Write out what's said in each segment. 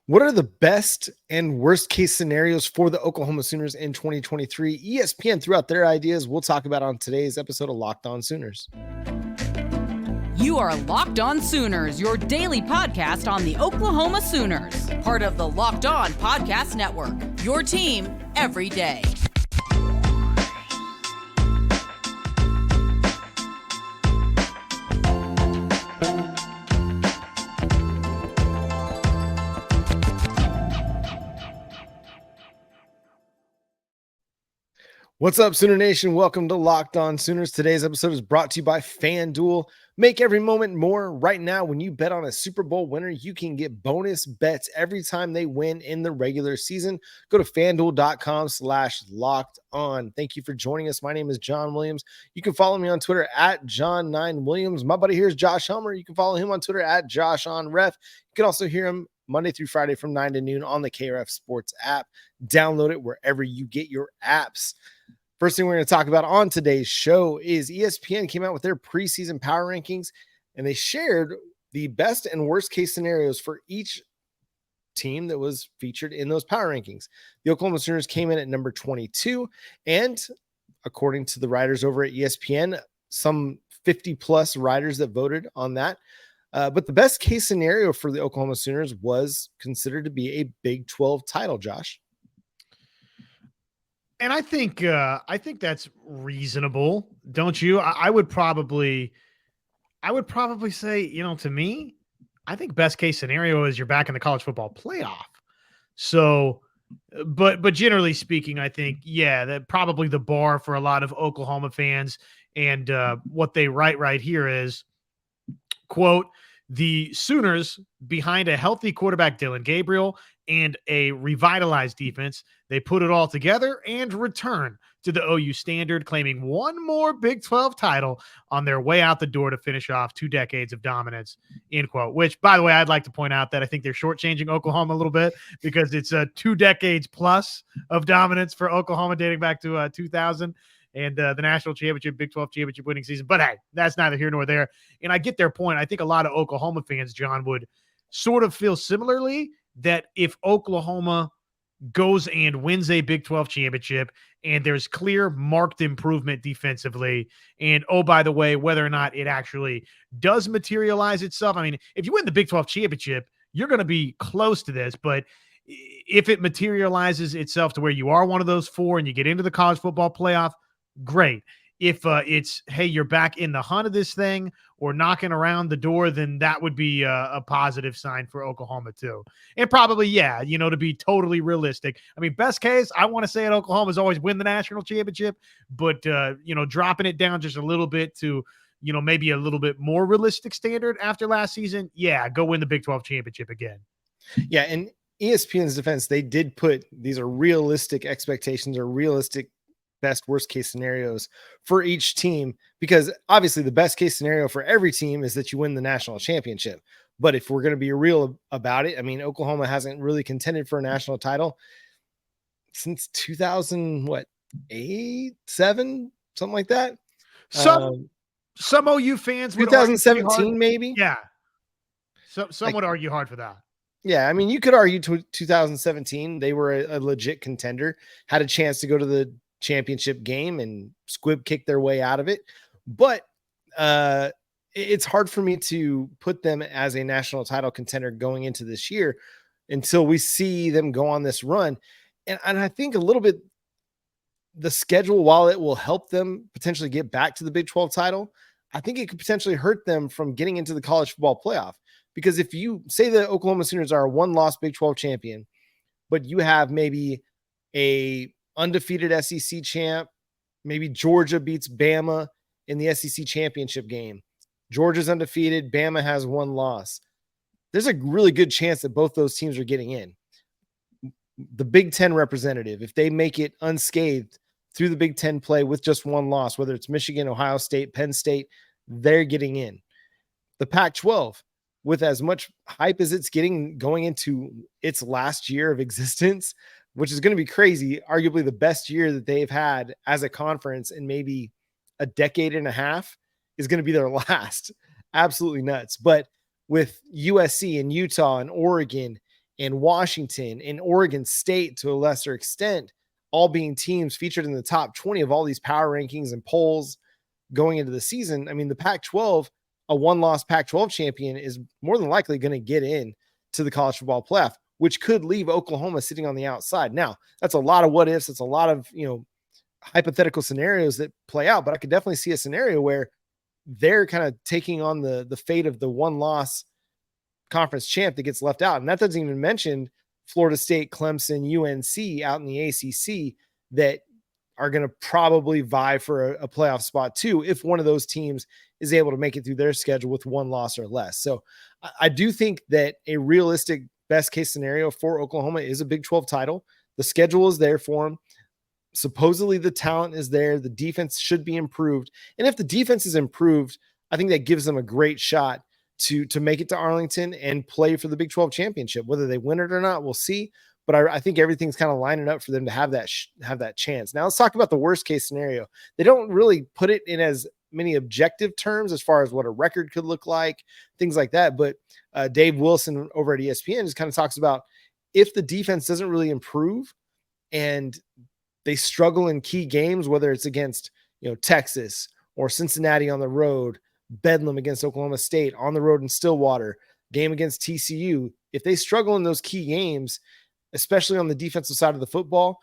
What are the best and worst case scenarios for the Oklahoma Sooners in 2023? ESPN threw out their ideas. We'll talk about on today's episode of Locked On Sooners. You are Locked On Sooners, your daily podcast on the Oklahoma Sooners, part of the Locked On Podcast Network, your team every day. What's up, Sooner Nation? Welcome to Locked On Sooners. Today's episode is brought to you by FanDuel. Make every moment more. Right now, when you bet on a Super Bowl winner, you can get bonus bets every time they win in the regular season. Go to FanDuel.com/locked-on. Thank you for joining us. My name is John Williams. You can follow me on Twitter at John9Williams. My buddy here is Josh Helmer. You can follow him on Twitter at JoshOnRef. You can also hear him Monday through Friday from 9 to noon on the KRF Sports app. Download it wherever you get your apps. First thing we're going to talk about on today's show is ESPN came out with their preseason power rankings, and they shared the best and worst case scenarios for each team that was featured in those power rankings. The Oklahoma Sooners came in at number 22, and according to the writers over at ESPN, some 50-plus writers that voted on that. But the best case scenario for the Oklahoma Sooners was considered to be a Big 12 title, Josh. And I think that's reasonable, don't you? I would probably say, to me, I think best case scenario is you're back in the college football playoff. So, but generally speaking, I think, that probably the bar for a lot of Oklahoma fans and what they write right here is, quote, the Sooners, behind a healthy quarterback Dillon Gabriel and a revitalized defense, they put it all together and return to the OU standard, claiming one more Big 12 title on their way out the door to finish off 2 decades of dominance, end quote. Which, by the way, I'd like to point out that I think they're shortchanging Oklahoma a little bit because it's 2 decades plus of dominance for Oklahoma dating back to 2000. And the national championship, Big 12 championship winning season. But hey, that's neither here nor there. And I get their point. I think a lot of Oklahoma fans, John, would sort of feel similarly that if Oklahoma goes and wins a Big 12 championship and there's clear marked improvement defensively, and oh, by the way, whether or not it actually does materialize itself. I mean, if you win the Big 12 championship, you're going to be close to this, but if it materializes itself to where you are one of those 4 and you get into the college football playoff, great. If it's, hey, you're back in the hunt of this thing or knocking around the door, then that would be a positive sign for Oklahoma too. And probably, to be totally realistic. I mean, best case, I want to say at Oklahoma is always win the national championship, but, dropping it down just a little bit to, maybe a little bit more realistic standard after last season. Yeah, go win the Big 12 championship again. Yeah, and ESPN's defense, they did put these are realistic expectations or realistic best worst case scenarios for each team, because obviously the best case scenario for every team is that you win the national championship. But if we're going to be real about it, I mean, Oklahoma hasn't really contended for a national title since 2008, 7, something like that. Some OU fans, 2017, maybe. Yeah. So some would argue hard for that. Yeah. I mean, you could argue 2017, they were a legit contender, had a chance to go to the championship game and squib kick their way out of it. But it's hard for me to put them as a national title contender going into this year until we see them go on this run. And I think a little bit the schedule, while it will help them potentially get back to the Big 12 title, I think it could potentially hurt them from getting into the college football playoff. Because if you say the Oklahoma Sooners are a 1-loss Big 12 champion, but you have maybe a undefeated SEC champ, maybe Georgia beats Bama in the SEC championship game. Georgia's undefeated. Bama has 1 loss. There's a really good chance that both those teams are getting in. The Big 10 representative, if they make it unscathed through the Big 10 play with just 1 loss, whether it's Michigan, Ohio State, Penn State, they're getting in. The Pac-12, with as much hype as it's getting going into its last year of existence, which is going to be crazy, arguably the best year that they've had as a conference in maybe a decade and a half, is going to be their last. Absolutely nuts. But with USC and Utah and Oregon and Washington and Oregon State to a lesser extent, all being teams featured in the top 20 of all these power rankings and polls going into the season. I mean, the Pac-12, a one-loss Pac-12 champion, is more than likely going to get in to the college football playoff, which could leave Oklahoma sitting on the outside. Now, that's a lot of what ifs. It's a lot of, hypothetical scenarios that play out, but I could definitely see a scenario where they're kind of taking on the fate of the one-loss conference champ that gets left out. And that doesn't even mention Florida State, Clemson, UNC out in the ACC that are going to probably vie for a playoff spot too, if one of those teams is able to make it through their schedule with one loss or less. So I do think that a realistic best case scenario for Oklahoma is a Big 12 title. The schedule is there for them. Supposedly the talent is there. The defense should be improved. And if the defense is improved, I think that gives them a great shot to make it to Arlington and play for the Big 12 championship. Whether they win it or not, we'll see. But I think everything's kind of lining up for them to have that chance. Now let's talk about the worst case scenario. They don't really put it in as many objective terms as far as what a record could look like, things like that. But Dave Wilson over at ESPN just kind of talks about if the defense doesn't really improve and they struggle in key games, whether it's against Texas or Cincinnati on the road, Bedlam against Oklahoma State on the road in Stillwater, game against TCU. If they struggle in those key games, especially on the defensive side of the football,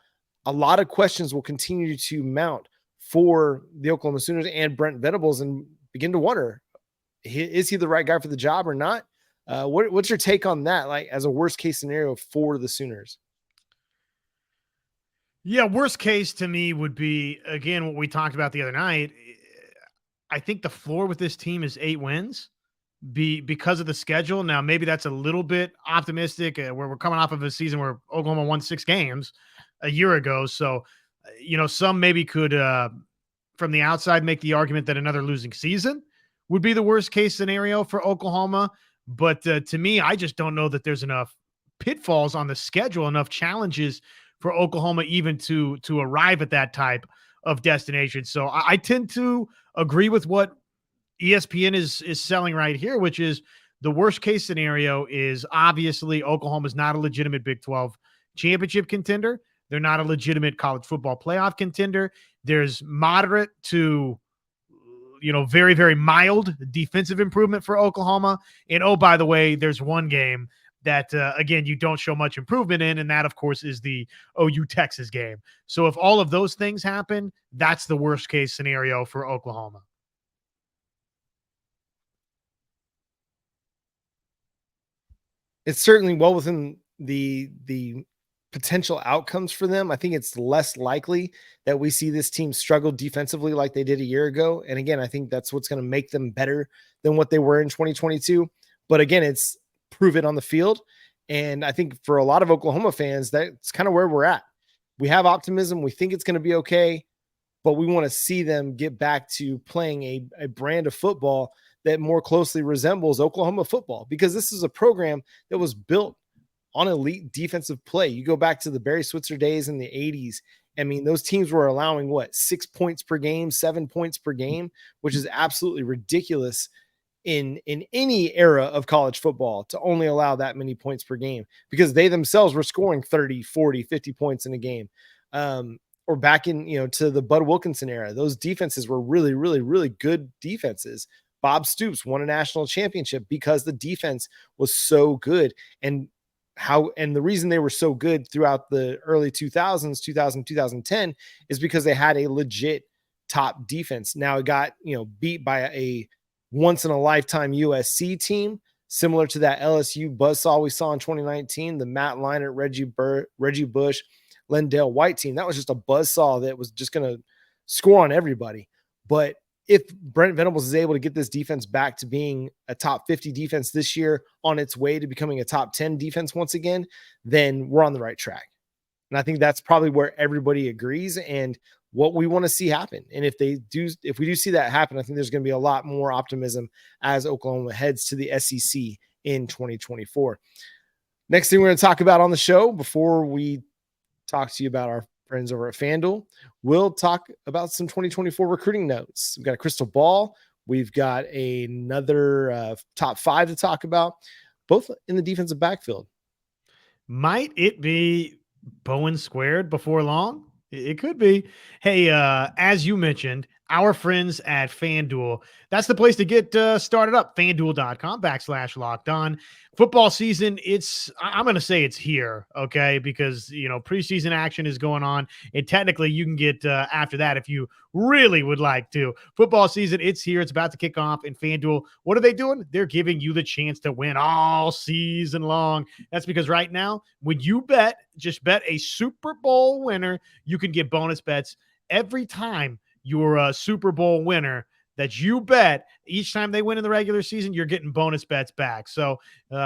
a lot of questions will continue to mount for the Oklahoma Sooners and Brent Venables and begin to wonder, is he the right guy for the job or not? What's your take on that, like as a worst case scenario for the Sooners? Yeah, worst case to me would be, again, what we talked about the other night. I think the floor with this team is 8 wins because of the schedule. Now, maybe that's a little bit optimistic where we're coming off of a season where Oklahoma won 6 games a year ago. So, some maybe could, from the outside, make the argument that another losing season would be the worst case scenario for Oklahoma. But to me, I just don't know that there's enough pitfalls on the schedule, enough challenges for Oklahoma even to arrive at that type of destination. So I tend to agree with what ESPN is selling right here, which is the worst case scenario is obviously Oklahoma's not a legitimate Big 12 championship contender. They're not a legitimate college football playoff contender. There's moderate to, very, very mild defensive improvement for Oklahoma. And oh, by the way, there's one game that, again, you don't show much improvement in, and that, of course, is the OU Texas game. So if all of those things happen, that's the worst case scenario for Oklahoma. It's certainly well within the potential outcomes for them. I think it's less likely that we see this team struggle defensively like they did a year ago. And again, I think that's what's going to make them better than what they were in 2022. But again, it's prove it on the field. And I think for a lot of Oklahoma fans, that's kind of where we're at. We have optimism. We think it's going to be okay, but we want to see them get back to playing a brand of football that more closely resembles Oklahoma football, because this is a program that was built on elite defensive play. You go back to the Barry Switzer days in the 80s. I mean, those teams were allowing 6 points per game, 7 points per game, which is absolutely ridiculous in any era of college football to only allow that many points per game, because they themselves were scoring 30, 40, 50 points in a game. Or back in, to the Bud Wilkinson era, those defenses were really, really, really good defenses. Bob Stoops won a national championship because the defense was so good. And the reason they were so good throughout the early 2000s, 2010 is because they had a legit top defense. Now it got, beat by a once in a lifetime USC team, similar to that LSU buzzsaw we saw in 2019, the Matt Leinart, Reggie Bush, Lendale White team. That was just a buzzsaw that was just going to score on everybody. But if Brent Venables is able to get this defense back to being a top 50 defense this year, on its way to becoming a top 10 defense once again, then we're on the right track. And I think that's probably where everybody agrees and what we want to see happen. And if we do see that happen, I think there's going to be a lot more optimism as Oklahoma heads to the SEC in 2024. Next thing we're going to talk about on the show before we talk to you about our friends over at FanDuel, we'll talk about some 2024 recruiting notes. We've got a crystal ball. We've got another top 5 to talk about, both in the defensive backfield. Might it be Bowen squared before long? It could be. Hey, as you mentioned, our friends at FanDuel, that's the place to get started up. FanDuel.com/locked on. Football season, I'm going to say it's here, okay? Because, preseason action is going on. And technically, you can get after that if you really would like to. Football season, it's here. It's about to kick off. And FanDuel, what are they doing? They're giving you the chance to win all season long. That's because right now, when you bet, just bet a Super Bowl winner, you can get bonus bets every time you're a Super Bowl winner that you bet. Each time they win in the regular season, you're getting bonus bets back. So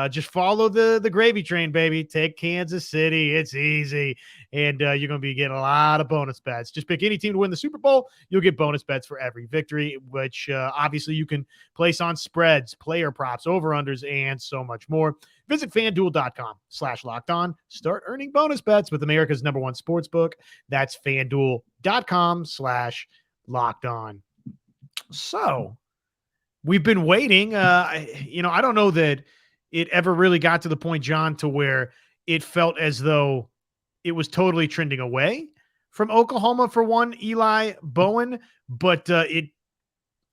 just follow the gravy train, baby. Take Kansas City. It's easy. And you're going to be getting a lot of bonus bets. Just pick any team to win the Super Bowl. You'll get bonus bets for every victory, which obviously you can place on spreads, player props, over-unders, and so much more. Visit FanDuel.com/locked on. Start earning bonus bets with America's #1 sportsbook. That's FanDuel.com/locked on. So we've been waiting. I don't know that it ever really got to the point, John, to where it felt as though it was totally trending away from Oklahoma for one Eli Bowen, but it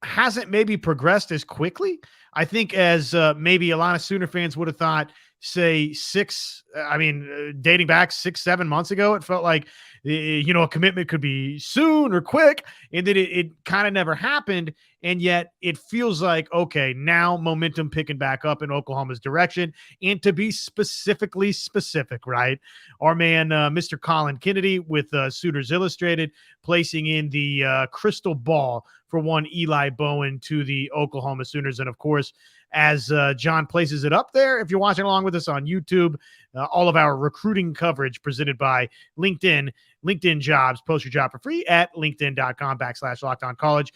hasn't maybe progressed as quickly, I think, as maybe a lot of Sooner fans would have thought, say dating back 6-7 months ago. It felt like, a commitment could be soon or quick, and then it kind of never happened. And yet it feels like, okay, now momentum picking back up in Oklahoma's direction. And to be specific, right? Our man, Mr. Colin Kennedy with Sooners Illustrated, placing in the crystal ball for one Eli Bowen to the Oklahoma Sooners. And of course, as John places it up there, if you're watching along with us on YouTube, all of our recruiting coverage presented by LinkedIn Jobs. Post your job for free at linkedin.com/lockedoncollege.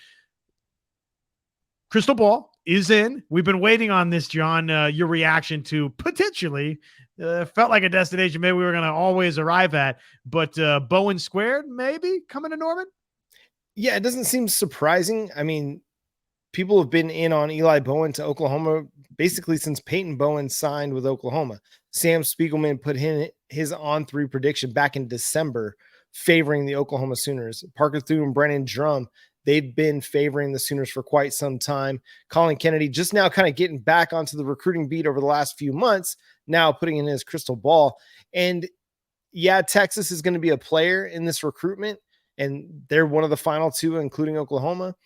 Crystal ball is in. We've been waiting on this, John. Your reaction to potentially felt like a destination maybe we were going to always arrive at, but Bowen squared maybe coming to Norman. Yeah, it doesn't seem surprising. I mean, people have been in on Eli Bowen to Oklahoma basically since Peyton Bowen signed with Oklahoma. Sam Spiegelman put his on-3 prediction back in December favoring the Oklahoma Sooners. Parker Thune and Brennan Drum, they've been favoring the Sooners for quite some time. Colin Kennedy just now kind of getting back onto the recruiting beat over the last few months, now putting in his crystal ball. And yeah, Texas is going to be a player in this recruitment, and they're one of the final two, including Oklahoma.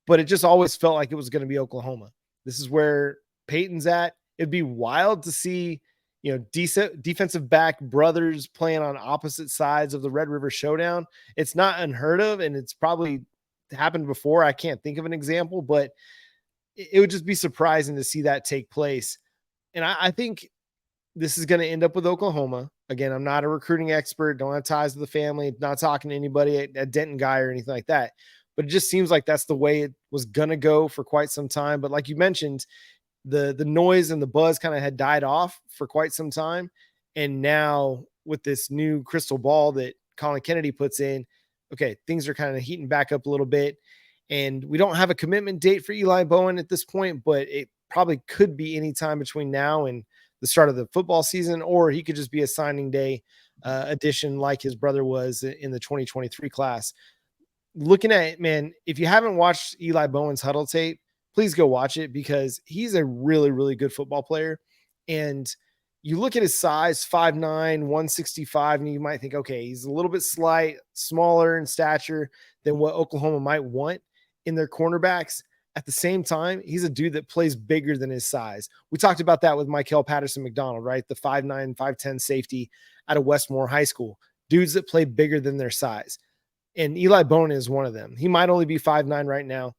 But it just always felt like it was going to be Oklahoma. This is where Peyton's at. It'd be wild to see, decent defensive back brothers playing on opposite sides of the Red River Showdown. It's not unheard of, and it's probably happened before. I can't think of an example, but it would just be surprising to see that take place. And I think this is going to end up with Oklahoma. Again, I'm not a recruiting expert, don't have ties to the family, not talking to anybody at Denton Guy or anything like that. But it just seems like that's the way it was going to go for quite some time. But like you mentioned, the noise and the buzz kind of had died off for quite some time. And now with this new crystal ball that Colin Kennedy puts in, okay, things are kind of heating back up a little bit. And we don't have a commitment date for Eli Bowen at this point, but it probably could be any time between now and the start of the football season, or he could just be a signing day addition like his brother was in the 2023 class. Looking at it, man, if you haven't watched Eli Bowen's huddle tape, please go watch it because he's a really, really good football player. And you look at his size, 5'9", 165, and you might think, okay, he's a little bit smaller in stature than what Oklahoma might want in their cornerbacks. At the same time, he's a dude that plays bigger than his size. We talked about that with Michael Patterson McDonald, right? The 5'9", 5'10" safety out of Westmore High School. Dudes that play bigger than their size. And Eli Bowen is one of them. He might only be 5'9" right now,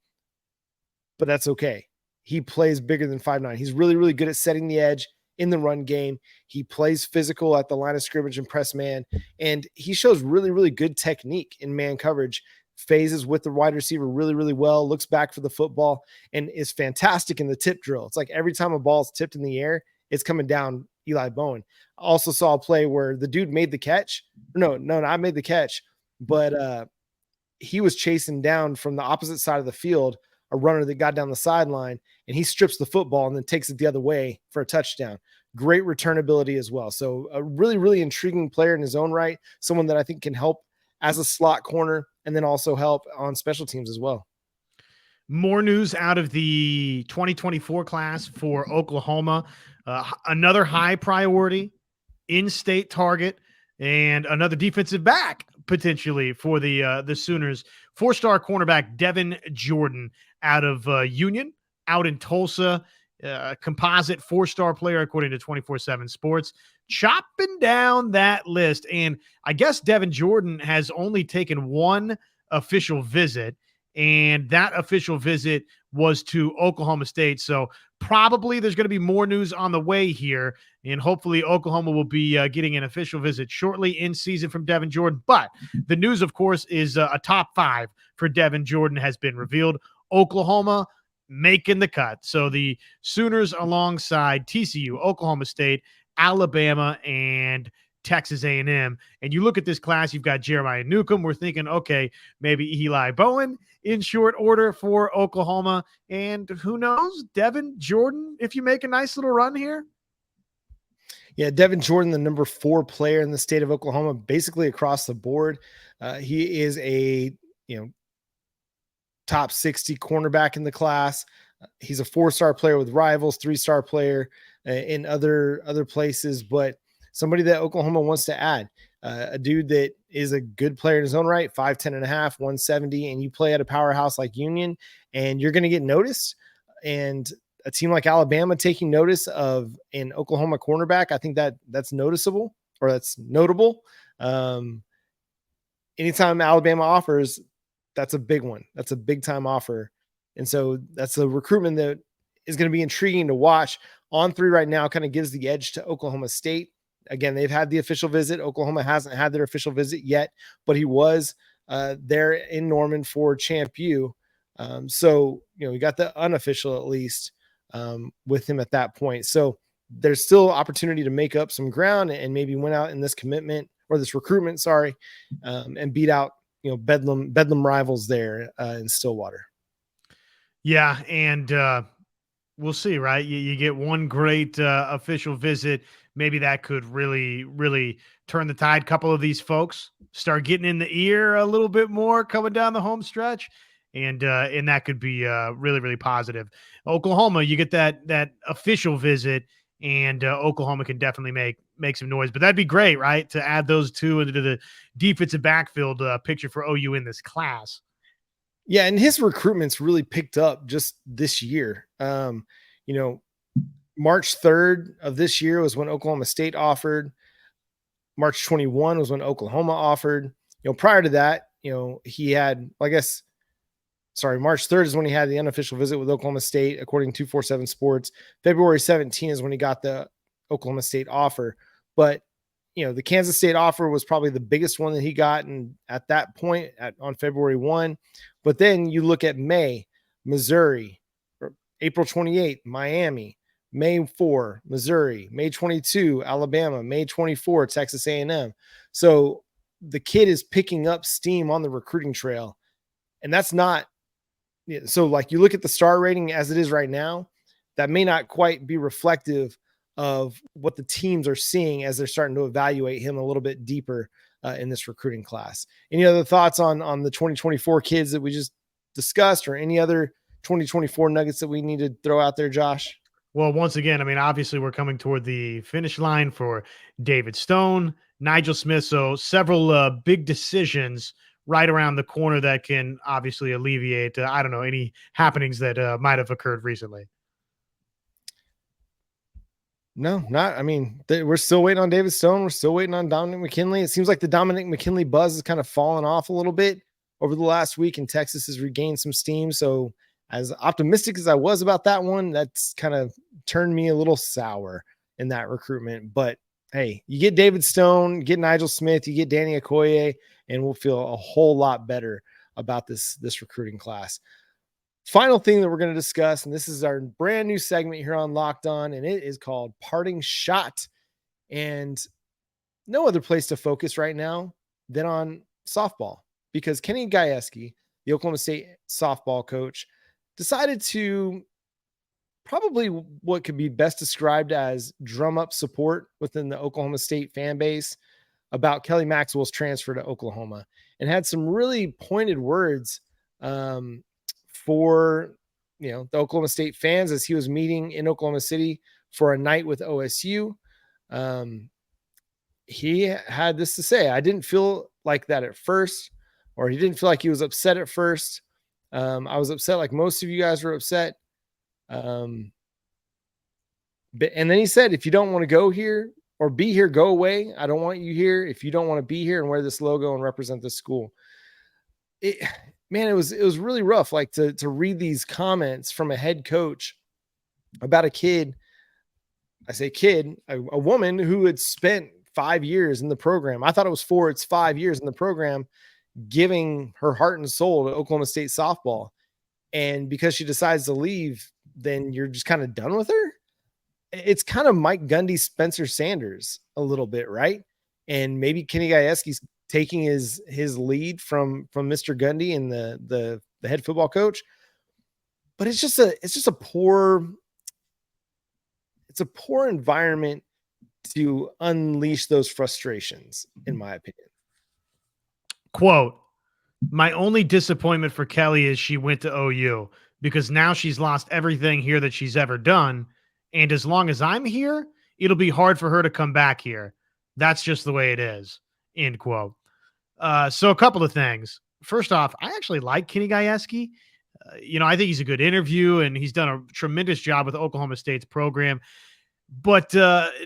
but that's okay. He plays bigger than 5'9". He's really, really good at setting the edge in the run game. He plays physical at the line of scrimmage and press man, and he shows really, really good technique in man coverage, phases with the wide receiver really, really well, looks back for the football, and is fantastic in the tip drill. It's like every time a ball is tipped in the air, it's coming down Eli Bowen. I also saw a play where the dude made the catch. No, I made the catch. But he was chasing down from the opposite side of the field a runner that got down the sideline, and he strips the football and then takes it the other way for a touchdown. great return ability as well. So a really, really intriguing player in his own right, someone that I think can help as a slot corner and then also help on special teams as well. More news out of the 2024 class for Oklahoma. Another high priority in-state target and another defensive back potentially for the Sooners. 4-star cornerback Devin Jordan out of Union, out in Tulsa. Composite 4-star player according to 24/7 Sports. Chopping down that list. And I guess Devin Jordan has only taken one official visit, and that official visit was to Oklahoma State. So probably there's going to be more news on the way here, and hopefully Oklahoma will be getting an official visit shortly in season from Devin Jordan. But the news, of course, is a top 5 for Devin Jordan has been revealed. Oklahoma making the cut. So the Sooners alongside TCU, Oklahoma State, Alabama, and Texas A&M. And you look at this class, you've got Jeremiah Newcomb. We're thinking, okay, maybe Eli Bowen in short order for Oklahoma. And who knows, Devin Jordan, if you make a nice little run here. Yeah, Devin Jordan, the number 4 player in the state of Oklahoma, basically across the board. He is a, top 60 cornerback in the class. He's a 4-star player with rivals, 3-star player in other places, but somebody that Oklahoma wants to add. A dude that is a good player in his own right, 5'10 and a half, 170, and you play at a powerhouse like Union, and you're going to get noticed. And a team like Alabama taking notice of an Oklahoma cornerback, I think that's noticeable, or that's notable. Anytime Alabama offers, that's a big one. That's a big time offer. And so that's a recruitment that is going to be intriguing to watch. On 3 right now kind of gives the edge to Oklahoma State. Again, they've had the official visit. Oklahoma hasn't had their official visit yet, but he was there in Norman for Champ U. So, we got the unofficial at least with him at that point. So there's still opportunity to make up some ground and maybe win out in this commitment or this recruitment, and beat out, Bedlam rivals there in Stillwater. Yeah, and we'll see, right? You get one great official visit. Maybe that could really, really turn the tide. Couple of these folks start getting in the ear a little bit more coming down the home stretch, and that could be really, really positive. Oklahoma, you get that official visit, and Oklahoma can definitely make some noise. But that'd be great, right, to add those two into the defensive backfield picture for OU in this class. Yeah, and his recruitment's really picked up just this year. March 3rd of this year was when Oklahoma State offered. March 21 was when Oklahoma offered. Prior to that, he had, March 3rd is when he had the unofficial visit with Oklahoma State, according to 247 Sports. February 17 is when he got the Oklahoma State offer. But, the Kansas State offer was probably the biggest one that he got at that point on February 1. But then you look at May, Missouri, April 28th, Miami, May 4, Missouri, May 22, Alabama, May 24, Texas A&M. So the kid is picking up steam on the recruiting trail. And that's not, so like you look at the star rating as it is right now, that may not quite be reflective of what the teams are seeing as they're starting to evaluate him a little bit deeper in this recruiting class. Any other thoughts on the 2024 kids that we just discussed, or any other 2024 nuggets that we need to throw out there, Josh? Well, once again, obviously we're coming toward the finish line for David Stone, Nigel Smith. So several big decisions right around the corner that can obviously alleviate, any happenings that might have occurred recently. No, not. We're still waiting on David Stone. We're still waiting on Dominic McKinley. It seems like the Dominic McKinley buzz has kind of fallen off a little bit over the last week, and Texas has regained some steam. So as optimistic as I was about that one, that's kind of turned me a little sour in that recruitment. But hey, you get David Stone, get Nigel Smith, you get Danny Okoye, and we'll feel a whole lot better about this recruiting class. Final thing that we're going to discuss, and this is our brand new segment here on Locked On, and it is called Parting Shot. And no other place to focus right now than on softball, because Kenny Gajewski, the Oklahoma State softball coach, decided to probably what could be best described as drum up support within the Oklahoma State fan base about Kelly Maxwell's transfer to Oklahoma, and had some really pointed words for, the Oklahoma State fans as he was meeting in Oklahoma City for a night with OSU. He had this to say: "I didn't feel like that at first," or he didn't feel like he was upset at first. "I was upset like most of you guys were upset." And then he said, "If you don't want to go here or be here, go away. I don't want you here if you don't want to be here and wear this logo and represent this school." It was really rough, like to read these comments from a head coach about a kid. I say kid, a woman who had spent 5 years in the program. I thought it was 4. It's 5 years in the program, giving her heart and soul to Oklahoma State softball. And because she decides to leave, then you're just kind of done with her. It's kind of Mike Gundy, Spencer Sanders a little bit, right? And maybe Kenny Gajewski's taking his lead from Mr. Gundy and the head football coach. But it's just a poor environment to unleash those frustrations, in my opinion. Quote, "My only disappointment for Kelly is she went to OU, because now she's lost everything here that she's ever done. And as long as I'm here, it'll be hard for her to come back here. That's just the way it is." End quote. So a couple of things. First off, I actually like Kenny Gajewski. I think he's a good interview, and he's done a tremendous job with Oklahoma State's program. But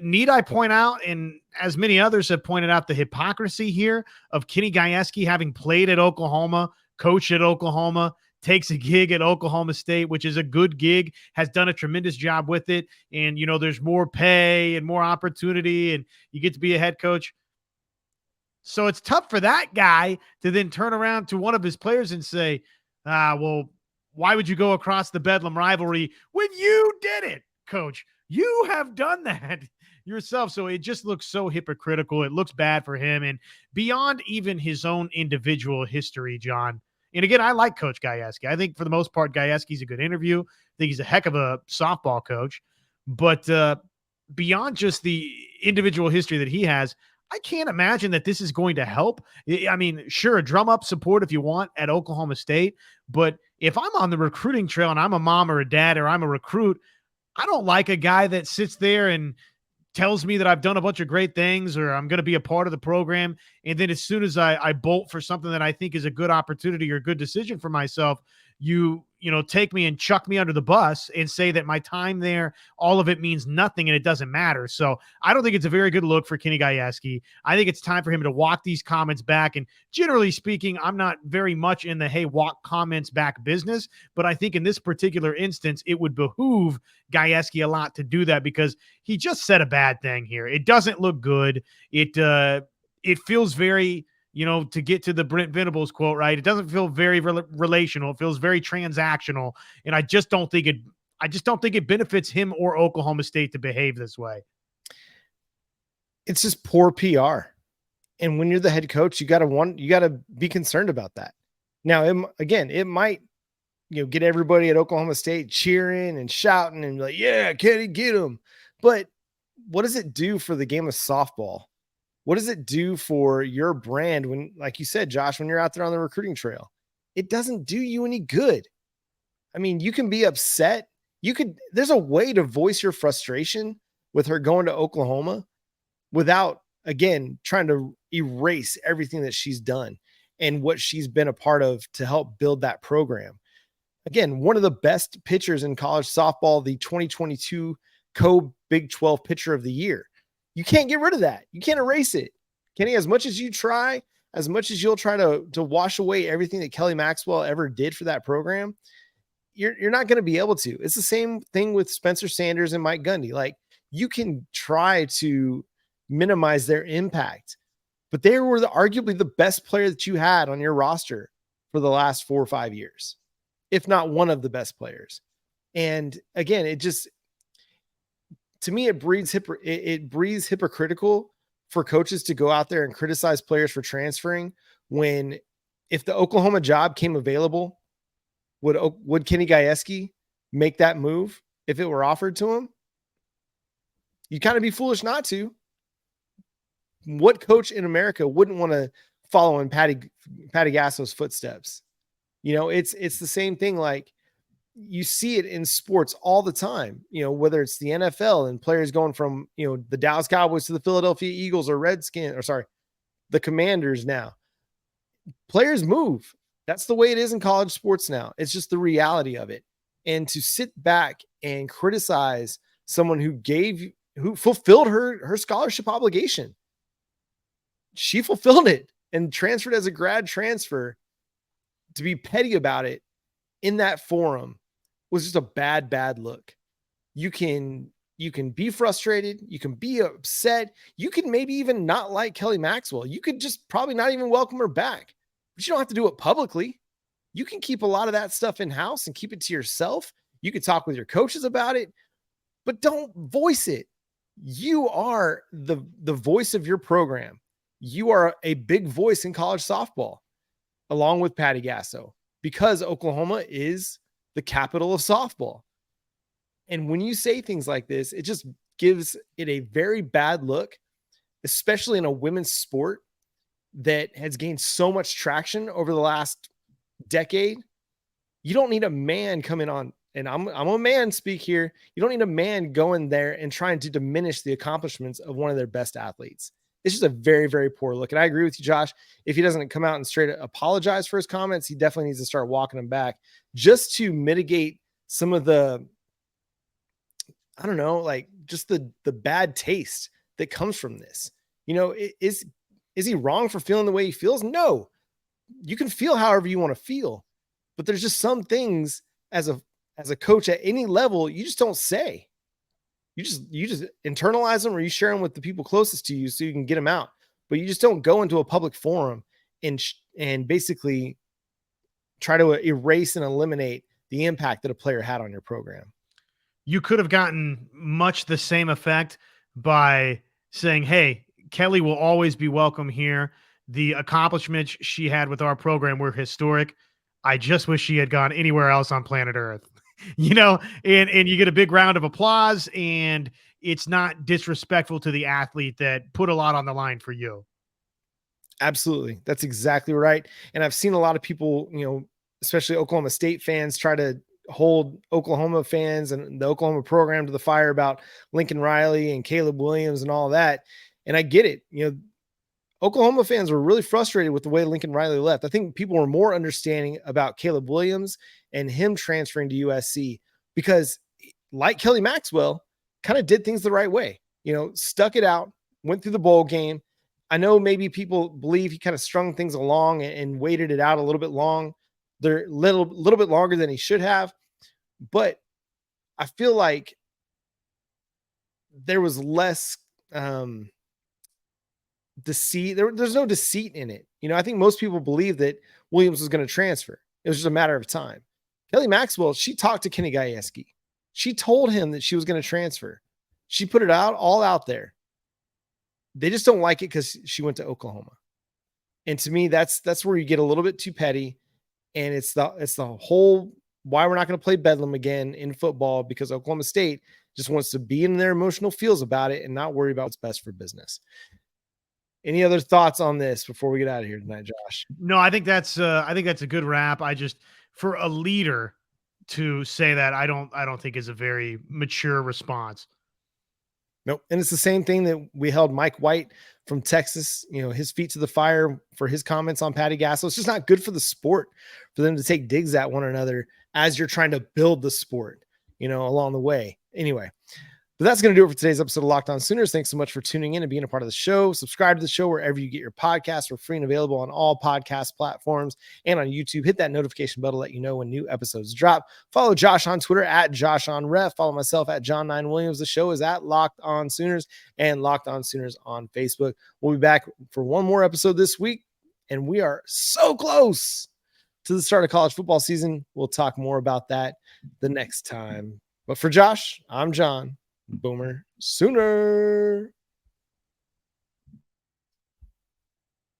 need I point out, and as many others have pointed out, the hypocrisy here of Kenny Gajewski having played at Oklahoma, coached at Oklahoma, takes a gig at Oklahoma State, which is a good gig, has done a tremendous job with it. And, there's more pay and more opportunity, and you get to be a head coach. So it's tough for that guy to then turn around to one of his players and say, well, why would you go across the Bedlam rivalry when you did it, coach? You have done that yourself. So it just looks so hypocritical. It looks bad for him, and beyond even his own individual history, John. And again, I like Coach Gajewski. I think for the most part, Gajewski's a good interview. I think he's a heck of a softball coach. But beyond just the individual history that he has, I can't imagine that this is going to help. I mean, sure, drum up support if you want at Oklahoma State. But if I'm on the recruiting trail and I'm a mom or a dad or I'm a recruit, I don't like a guy that sits there and tells me that I've done a bunch of great things or I'm going to be a part of the program. And then as soon as I bolt for something that I think is a good opportunity or a good decision for myself, you take me and chuck me under the bus and say that my time there, all of it means nothing and it doesn't matter. So I don't think it's a very good look for Kenny Gajewski. I think it's time for him to walk these comments back. And generally speaking, I'm not very much in the, hey, walk comments back business, but I think in this particular instance, it would behoove Gajewski a lot to do that because he just said a bad thing here. It doesn't look good. It feels very, to get to the Brent Venables quote, right? It doesn't feel very relational. It feels very transactional. And I just don't think it benefits him or Oklahoma State to behave this way. It's just poor PR. And when you're the head coach, you got to be concerned about that. Now, it might, get everybody at Oklahoma State cheering and shouting and like, yeah, Kenny, get him. But what does it do for the game of softball? What does it do for your brand when, like you said, Josh, when you're out there on the recruiting trail? It doesn't do you any good. I mean, you can be upset. There's a way to voice your frustration with her going to Oklahoma without, again, trying to erase everything that she's done and what she's been a part of to help build that program. Again, one of the best pitchers in college softball, the 2022 Co-Big 12 Pitcher of the Year. You can't get rid of that. You can't erase it. Kenny, as much as you try, as much as you'll try to wash away everything that Kelly Maxwell ever did for that program, you're not going to be able to. It's the same thing with Spencer Sanders and Mike Gundy. Like, you can try to minimize their impact, but they were arguably the best player that you had on your roster for the last 4 or 5 years, if not one of the best players. And again, to me, it breeds hypocritical for coaches to go out there and criticize players for transferring when, if the Oklahoma job came available, would Kenny Gajewski make that move if it were offered to him? You'd kind of be foolish not to. What coach in America wouldn't want to follow in Patty Gasso's footsteps? You know, it's the same thing. Like, you see it in sports all the time, you know, whether it's the NFL and players going from, you know, the Dallas Cowboys to the Philadelphia Eagles or the Commanders now. Players move. That's the way it is in college sports now. It's just the reality of it. And to sit back and criticize someone who fulfilled her scholarship obligation. She fulfilled it and transferred as a grad transfer. To be petty about it in that forum was just a bad look. You can be frustrated. You can be upset. You can maybe even not like Kelly Maxwell. You could just probably not even welcome her back, but you don't have to do it publicly. You can keep a lot of that stuff in house and keep it to yourself. You could talk with your coaches about it, but don't voice it. You are the voice of your program. You are a big voice in college softball, along with Patty Gasso, because Oklahoma is the capital of softball. And when you say things like this, it just gives it a very bad look, especially in a women's sport that has gained so much traction over the last decade. You don't need a man coming on, and I'm a man speak here. You don't need a man going there and trying to diminish the accomplishments of one of their best athletes. It's just a very, very poor look. And I agree with you, Josh. If he doesn't come out and straight apologize for his comments, he definitely needs to start walking them back just to mitigate some of the, I don't know, like just the bad taste that comes from this. You know, is he wrong for feeling the way he feels? No. You can feel however you want to feel, but there's just some things as a coach at any level, you just don't say. You just internalize them, or you share them with the people closest to you so you can get them out. But you just don't go into a public forum and basically try to erase and eliminate the impact that a player had on your program. You could have gotten much the same effect by saying, hey, Kelly will always be welcome here. The accomplishments she had with our program were historic. I just wish she had gone anywhere else on planet Earth. You know, and you get a big round of applause, and it's not disrespectful to the athlete that put a lot on the line for you. Absolutely. That's exactly right. And I've seen a lot of people, you know, especially Oklahoma State fans, try to hold Oklahoma fans and the Oklahoma program to the fire about Lincoln Riley and Caleb Williams and all that. And I get it. You know, Oklahoma fans were really frustrated with the way Lincoln Riley left. I think people were more understanding about Caleb Williams and him transferring to USC because, like Kelly Maxwell, kind of did things the right way. You know, stuck it out, went through the bowl game. I know maybe people believe he kind of strung things along and waited it out a little bit little bit longer than he should have. But I feel like there was less deceit. There's no deceit in it. You know, I think most people believe that Williams was going to transfer. It was just a matter of time. Kelly Maxwell, she talked to Kenny Gajewski. She told him that she was going to transfer. She put it all out there. They just don't like it because she went to Oklahoma. And to me, that's where you get a little bit too petty. And it's the whole why we're not going to play Bedlam again in football, because Oklahoma State just wants to be in their emotional feels about it and not worry about what's best for business. Any other thoughts on this before we get out of here tonight, Josh? No, I think that's a good wrap. For a leader to say that, I don't think is a very mature response. Nope. And it's the same thing that we held Mike White from Texas, you know, his feet to the fire for his comments on Patty Gasso. It's just not good for the sport for them to take digs at one another as you're trying to build the sport, you know, along the way. Anyway, but that's going to do it for today's episode of Locked On Sooners. Thanks so much for tuning in and being a part of the show. Subscribe to the show wherever you get your podcasts. We're free and available on all podcast platforms and on YouTube. Hit that notification bell to let you know when new episodes drop. Follow Josh on Twitter at JoshOnRef. Follow myself at John9Williams. The show is at Locked On Sooners and Locked On Sooners on Facebook. We'll be back for one more episode this week, and we are so close to the start of college football season. We'll talk more about that the next time. But for Josh, I'm John. Boomer Sooner.